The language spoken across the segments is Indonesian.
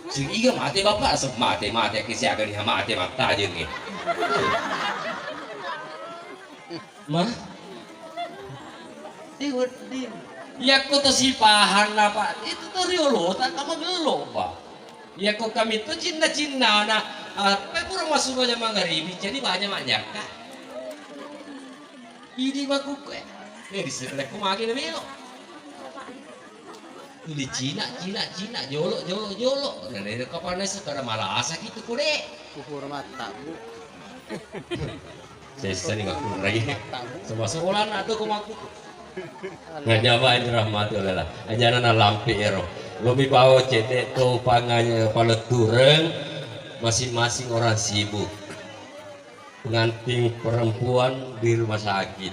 Sing iga mate bapak asap mate kesiaga nih mate mata aja nih. Mah? Iwadin. Ya ko to sipahan na pak. Itu to riolo tak kamu gelo pak. Ya ko kami to cinta na. Apa kurang masuk aja manggaribi jadi banyak kak. Ini mah kue. Nih di sebelah ku makin melo. Di Cina jolo. Dan dari kapan sekarang malah asa gitu kude. Kuhur mata bu. Saya sering ngaku lagi. Semua sekolah atau kumaku. Nggak nyawa ini rahmatul lah. Ajaran lampi ero. Lobi bawa cedek to panganya pada tureng. Masing-masing orang sibuk. Pengantin perempuan di rumah sakit.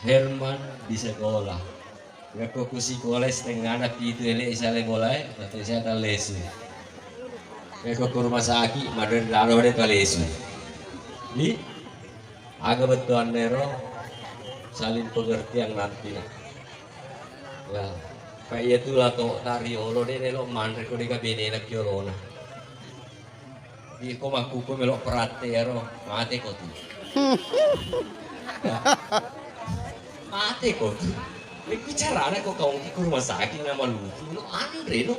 Herman di sekolah. Ya kok sekolah setengah anak itu ele isale boleh atau saya ada lesu. Ya kok rumah sakit madan lalu ada lesu. Ni agak betulan nero saling pengertian nanti. Ya, kayak itulah to tari olo deh lo mandre kau deka bene nak corona. Iko makuku melok peratero mati kau tuh. Mati kau tuh. Ini bicara anak kau kau ke rumah sakit nama lucu, lo andre lo.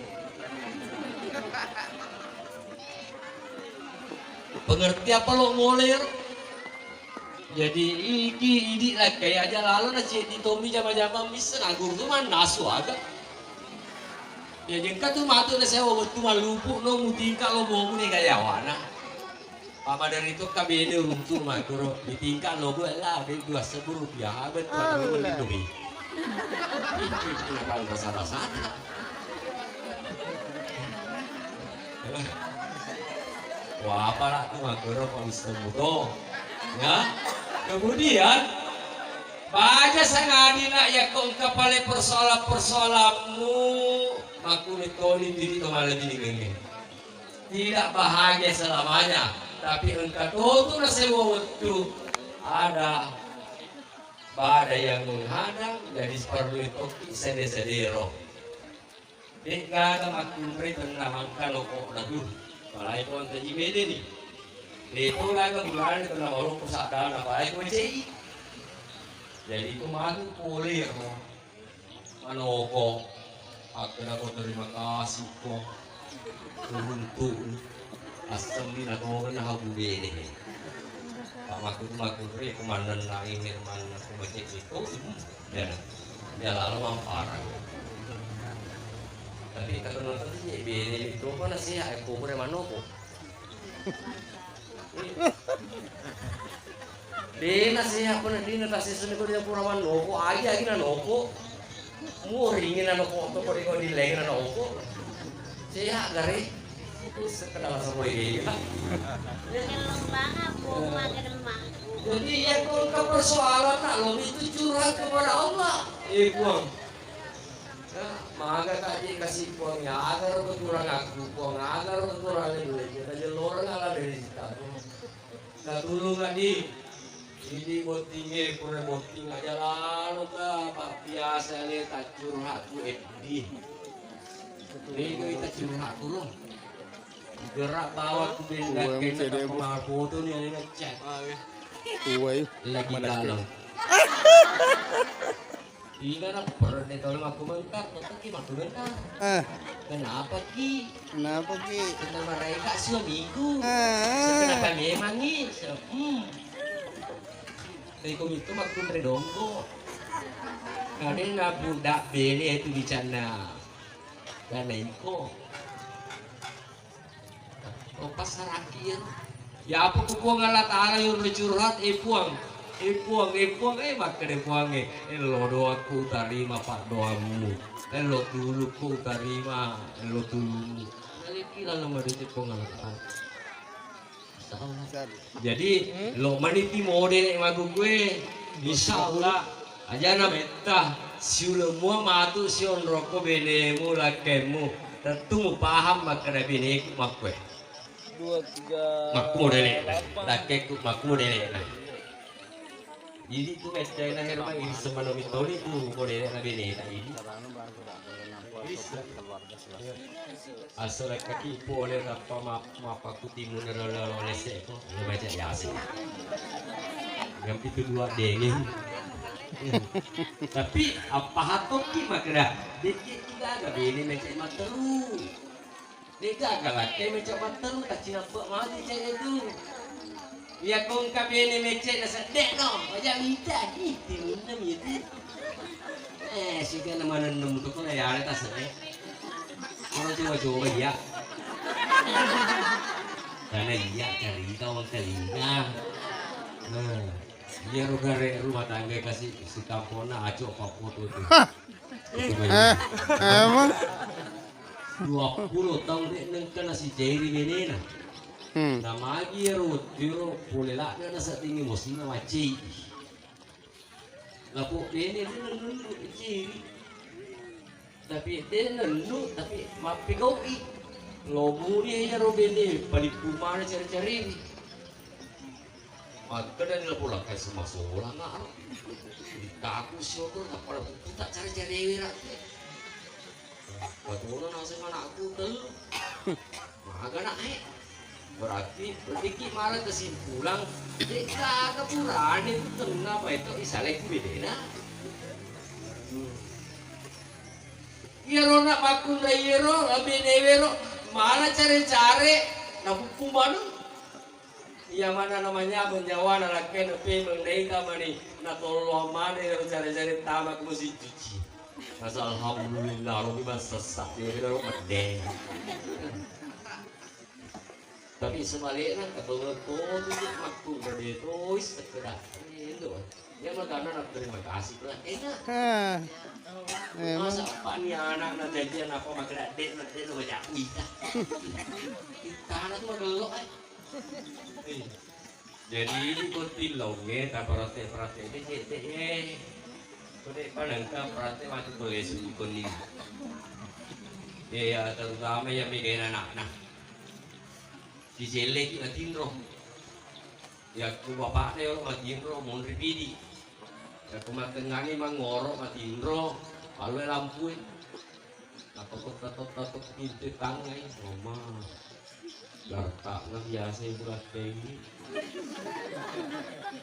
Pengerti apa lo ngoler? Jadi ini lah kayak aja lalu nasi di Tommy jama-jama bisa nganggur tuh mana nasu agak. Ya jengka tuh matu na saya waktu malupu no mutingka lo mau nih kayak wana. Apa dari itu kabede runtuh mah kuro ditingka lo gue lah dari 2.000 rupiah betul ada beli doi. Ini kalau rasa-rasa. Wah apa lah tuh mah kuro konsum mudo. Ya, kemudian baca sangadina ya kong kapale persoalanmu aku nikoni diri kemana diri gini. Tidak bahagia selamanya, tapi engkau tuh nasi waktu ada yang menghadang jadi seperti itu sedih-sedih. Dikata aku beri tenangkan lo kok lagu, malah itu ante imede nih. Itu lah kebetulan itu nama orang persatuan apa itu CI. Jadi itu malu polir manoko. Aku terima kasih kok untuk asam di nato na habu bene. Maku ri komandan nanging Herman aku baca itu ya lalu mamparang. Tapi kata nonton sih bene itu apa nasi aku pun manoko. Di nasi apa di nasi seni ko dia puraman noko aja na noko mu ringin na noko to ko di lagi na noko siya gari sekedar sama ini jadi ya kalau persoalan nak lo itu curhat kepada Allah buang maka kaji kasih puangnya agar berkurang aku puang agar berkurang ini kita jelor ngalah dari situ nggak tulung di ini botingnya kurang boting aja lalu pak biasa lihat tak curhat ku di ini kita curhat dulu gerak bawa ku benda kita kemar foto nih ada ngecek lagi dalam iya nak pernah kalau aku mentar tapi mak bentar kenapa ki karena mereka suamiku kenapa memang nih dari komito makin redongko karena budak beli itu di sana karena itu pasar akhir ya apa kuku ngalat arah yang bercurhat puang makan puang lo doa ku terima pak doamu lo dulu ku terima lo dulu kali kira lo mau dicipong ngalat jadi lo maniti model yang magu gue bisa Allah aja na betah siulemu matu sion rokok benemu lakemu tentu paham makna beneku makwe 2, 3 makku model lakeku makku model jadi itu mesjana Herman ini semana mitoli tu model na bene ini bisa. Asal kaki boleh apa mapa kutimu oleh seko, baca yasin. Yang itu dua dengin. Tapi apa hatoki makna? Dikit kita agak ini macam materu. Dia agak laki macam materu tak cina buat mati cakap itu. Ya kong kabini macam nasa dek no, macam minta gitu, minta gitu. Sika nama nendam tu kau ya ada tak sih? Kalau coba ya. Karena dia cari kau telinga. Dia rumah tangga kasih si kampona acok foto tu. Emang? 20 tahun dia nengkana si Jerry ini na. Nama lagi Jero boleh lah dia nasa tinggi musim nama Jerry. Lapu ini nendun Jerry. Tapi dia nendun tapi mapi kau lobu dia ya Robin ni paling kumar cari-cari. Maka dan lapu lah kayak semua seolah nggak. Kaku siapa tak pada tak cari-cari wirat. Baturan nasi anakku tu, maga nak berarti sedikit marah kesimpulan, jika kepuran itu tengah apa itu isalek beda. Iro nak makun dah iro, lebih nevero, mana cari-cari, nak hukum mana? Yang mana namanya menjawab lelaki nepi mengdeka mani, nak tolong mana yang cari-cari tamak mesti cuci. Masa alhamdulillah lo bebas sesak dia baru medeng. Tapi sebaliknya kalau tu waktu berdiri terus sekedar itu, dia makanya nak terima kasih lah. Enak. Masa apa ni anak nak janjian apa makan dek lo banyak kita. Kita anak tu magelok. Jadi ini kuntil longge tak perhati ini cek. Kode panangka perhati mati boleh sukun ni. Ya terutama yang bikin anak-anak. Si jelek kita tindro. Ya ku bapak dia orang tindro mau ripidi. Ya ku matengani mangoro tindro. Kalau lampu, tatok pintu tangai, mama. Garta na biasa buat tinggi.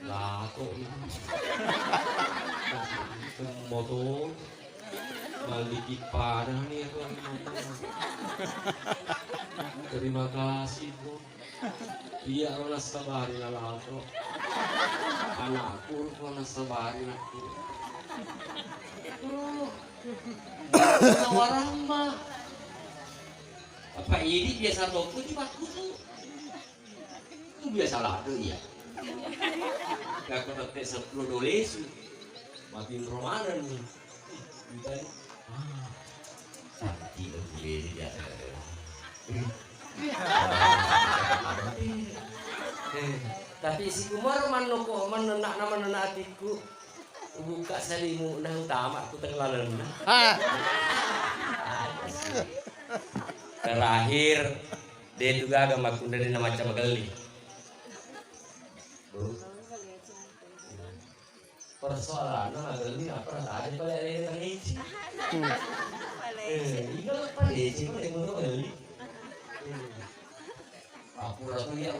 Lato ini. Motor balik pada nih aku motor. Terima kasih bu. Iya orang sabarin lato. Anakku orang sabarin aku. Orang mah. Apa ini biasa toko cuma aku tuh. Itu biasa lado ya. Gak kena tes 10 doles. Matiin romanan nih. Kita santi boleh ya. Tapi si Kumar manoko menenak nama nenak hatiku. Buka selimu nang utama aku tenggelam. Terakhir dia juga agak makun dari nama macam geli. Persoalan geli apa ada pada yang ini. Ini apa dia sih yang geli? Aku rasa dia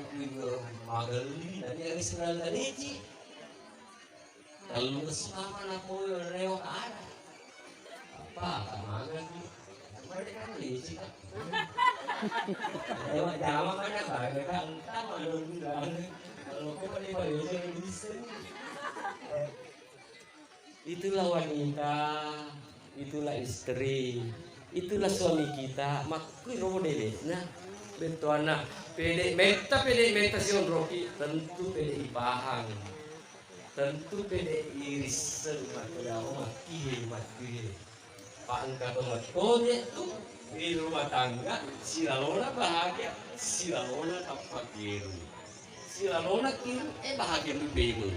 mageli dan dia Israel geli. Kalau selama aku lewat ada apa mageli? Mereka licik. Lewat Jawa kan ada kan entah mana bilang kalau kau pada bisa. Itulah wanita, itulah istri, itulah suami kita. Makui romo dede. Nah, bentuk anak pede meta sion roki tentu pede ipahang, tentu pede irisan mati. Pak engkau tomatnya tuh di rumah tangga silalona bahagia, silalona tanpa kiru, silalona kiru bahagia lebih.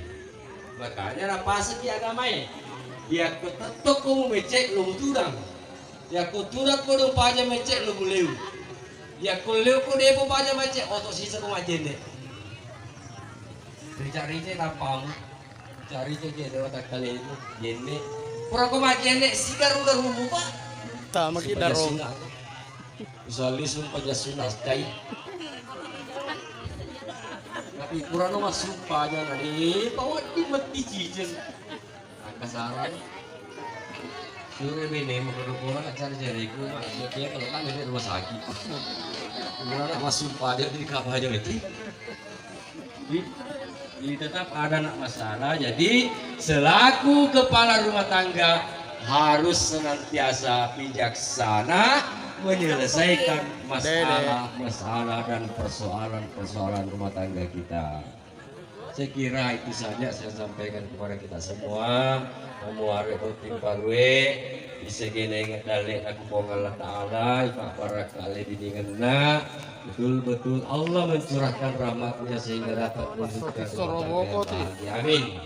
Makanya rapasa di agama dia ketetok kamu mecek lu turang, dia kuturang kau rumpanya mecek lu boleh, dia kuleu kau dia rumpanya mecek otot sisa kau majen deh. Cari apa? Cari dia lewat kali itu jenne. Pura ko majene sigar udah rupa. Tama kita ro. Usually sun pajasunas cai. Tapi kurang no mas sumpah aja nadi bawa di mati cijen. Kasaran. Sure bene menurut orang cari-cari ku maksudnya kalau kan ini rumah sakit. Kurang mas sumpah aja di kapal aja itu. Jadi tetap ada nak masalah. Jadi selaku kepala rumah tangga harus senantiasa bijaksana menyelesaikan masalah dan persoalan rumah tangga kita. Saya kira itu saja saya sampaikan kepada kita semua. Memuari tim parwe bisa gini dalek aku Allah Taala ipak para kali didingenna betul-betul Allah mencurahkan rahmatnya sehingga dapat mewujudkan bahagia. Amin.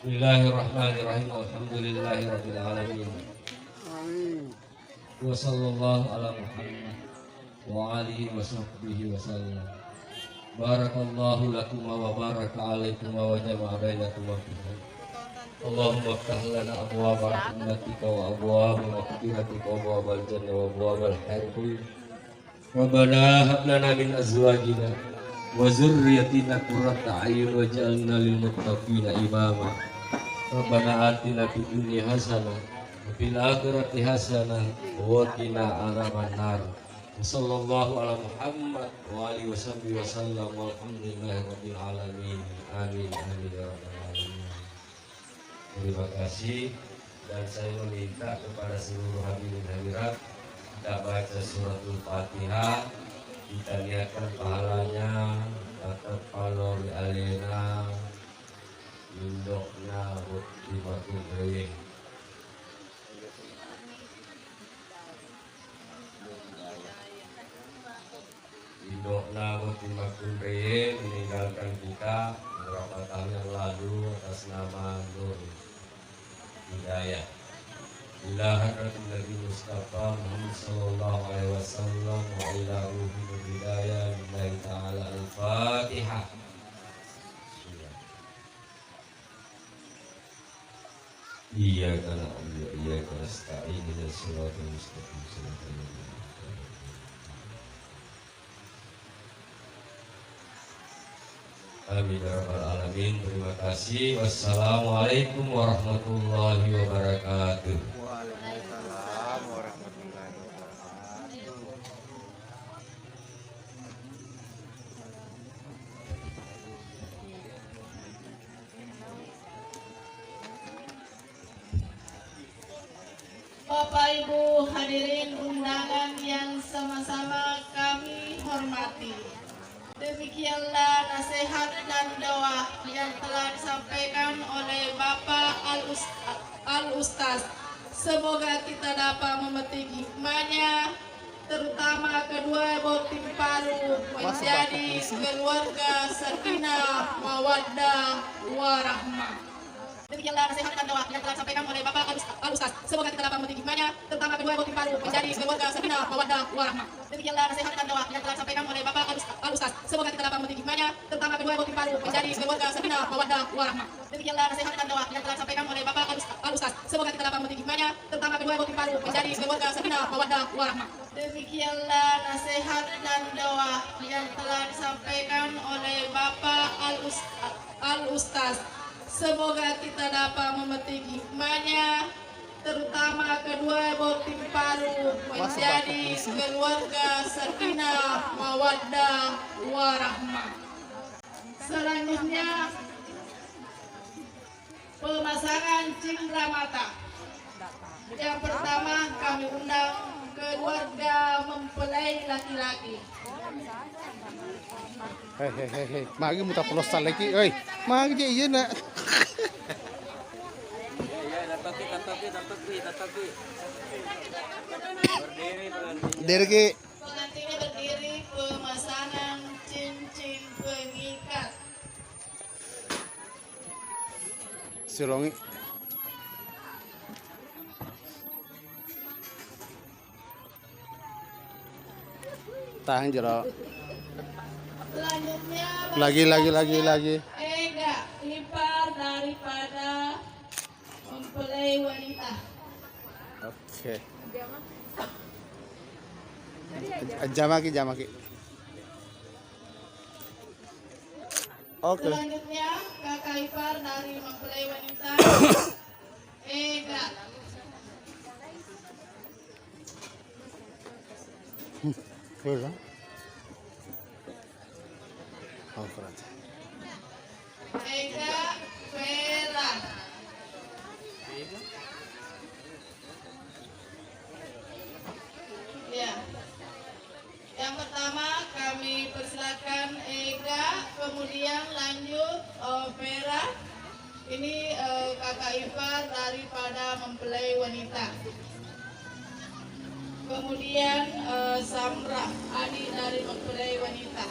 Bismillahirrahmanirrahim. Alhamdulillahirabbil alamin. Wa sallallahu ala Muhammad wa alihi wa sahbihi wa sallam. Barakallahu lakum wa baraka alaikum wa jama'a bainakum wa fikum. Allahumma ftah lana abwaaba rahmatika wa abwaaba maghfiratika wa abwaabal jannah wa abwaabal khair. Rabbana hab lana min azwajina wa dzurriyyatina qurrata a'yun waj'alna lil muttaqina imama. Rabbana atina fid dunya hasanah wa fil akhirati hasanah wa qina adzabannar. Sallallahu ala Muhammad wa alihi wasallam walhamdulillahi rabbil alamin. Amin amin ya rabbal alamin. Terima kasih dan saya meminta kepada seluruh hadirin hadirat kita baca suratul Fatihah, kita niatkan pahalanya, kata palori alena, indokna bukti batu bering. Indokna bukti batu bering meninggalkan kita beberapa tahun yang lalu atas nama Nur Hidayah. Ila hadratin Nabi Mustafa Muhammad sallallahu alaihi wasallam wa ila ruhi Nur Hidayah lillahi ta'ala al-Fatihah. Iyyaka na'budu wa iyyaka nasta'in ihdinas siratal mustaqim siratal ladzina Amin ya rabbal alamin. Terima kasih. Wassalamualaikum warahmatullahi wabarakatuh. Waalaikumsalam warahmatullahi wabarakatuh. Bapak Ibu hadirin undangan yang sama-sama kami hormati. Demikianlah nasihat dan doa yang telah disampaikan oleh Bapak Al-Ustaz. Semoga kita dapat memetik hikmahnya, terutama kedua botim paru menjadi keluarga sakinah, mawaddah, warahmah. Demikianlah nasihat dan doa yang telah disampaikan oleh Bapak Al-Ustaz. Semoga kita dapat memetik hikmahnya, terutama kedua botim paru menjadi keluarga sakinah, mawaddah, warahmah. Demikianlah nasihat dan doa yang telah disampaikan oleh Bapak Al-Ustaz. Semoga kita dapat memetik hikmahnya, terutama kedua botim paru menjadi keluarga sakinah, mawaddah, warahmah. Demikianlah nasihat dan doa yang telah disampaikan oleh Bapak Al-Ustaz. Semoga kita dapat memetik hikmahnya, terutama kedua botim paru menjadi keluarga sakinah, mawaddah, warahmah. Demikianlah nasihat dan doa yang telah disampaikan oleh Bapak Al-Ustaz. Semoga kita dapat memetik hikmahnya, terutama kedua botim paru menjadi keluarga sakinah, mawaddah, warahmah. Selanjutnya pemasangan cindera mata. Yang pertama kami undang keluarga mempelai laki-laki. Hei, mari muta pelostan lagi. Oi, mari je iya nak. Tatapi. Berdiri. Pengantinnya berdiri, pemasangan cincin pengikat. Sirongi. Tahan jero. Selanjutnya Lagi. Ega ipar daripada mempelai wanita. Oke. Jamaki, Jamaki. Oke. Selanjutnya kakak ipar dari mempelai wanita Ega. Vera. Oh, keren. Ega Vera. Ya. Yang pertama kami persilakan Ega, kemudian lanjut Vera. Ini kakak ipar daripada mempelai wanita. Kemudian Samra, adik dari mempelai wanita.